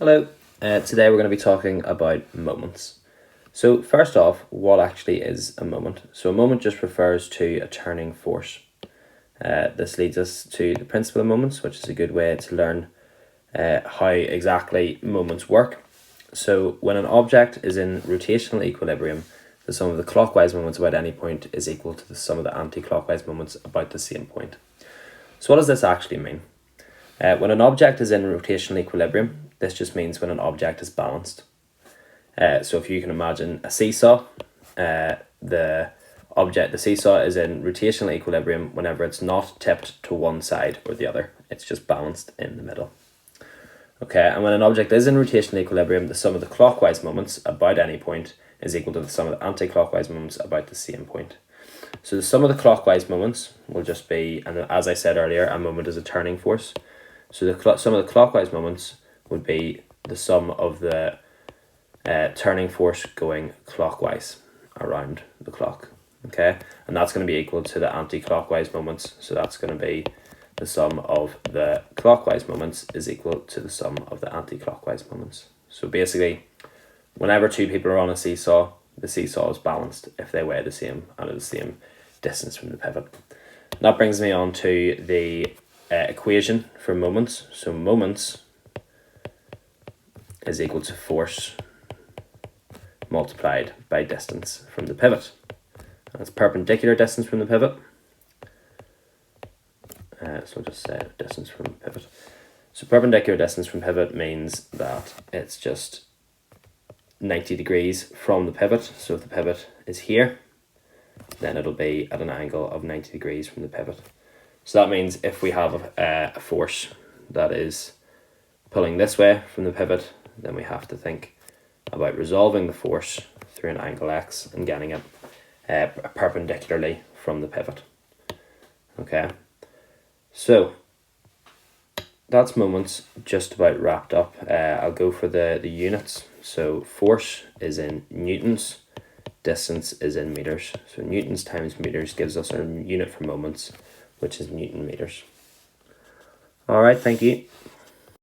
Hello. Today we're going to be talking about moments. So first off, what actually is a moment? So a moment just refers to a turning force. This leads us to the principle of moments, which is a good way to learn how exactly moments work. So when an object is in rotational equilibrium, the sum of the clockwise moments about any point is equal to the sum of the anti-clockwise moments about the same point. So what does this actually mean? When an object is in rotational equilibrium, this just means when an object is balanced. So if you can imagine a seesaw, the seesaw is in rotational equilibrium whenever it's not tipped to one side or the other. It's just balanced in the middle. Okay, and when an object is in rotational equilibrium, the sum of the clockwise moments about any point is equal to the sum of the anti-clockwise moments about the same point. So the sum of the clockwise moments will just be, and as I said earlier, a moment is a turning force. So the sum of the clockwise moments would be the sum of the turning force going clockwise around the clock. Okay, and that's going to be equal to the anti-clockwise moments. So that's going to be the sum of the clockwise moments is equal to the sum of the anti-clockwise moments. So basically, whenever two people are on a seesaw, the seesaw is balanced if they weigh the same and at the same distance from the pivot. And that brings me on to the equation for moments. So moments is equal to force multiplied by distance from the pivot. That's perpendicular distance from the pivot. So I'll just say distance from pivot. So perpendicular distance from pivot means that it's just 90 degrees from the pivot. So if the pivot is here, then it'll be at an angle of 90 degrees from the pivot. So that means if we have a force that is pulling this way from the pivot, then we have to think about resolving the force through an angle x and getting it perpendicularly from the pivot. Okay, so that's moments just about wrapped up. I'll go for the units. So force is in newtons, distance is in meters. So newtons times meters gives us our unit for moments, which is Newton meters. All right, thank you.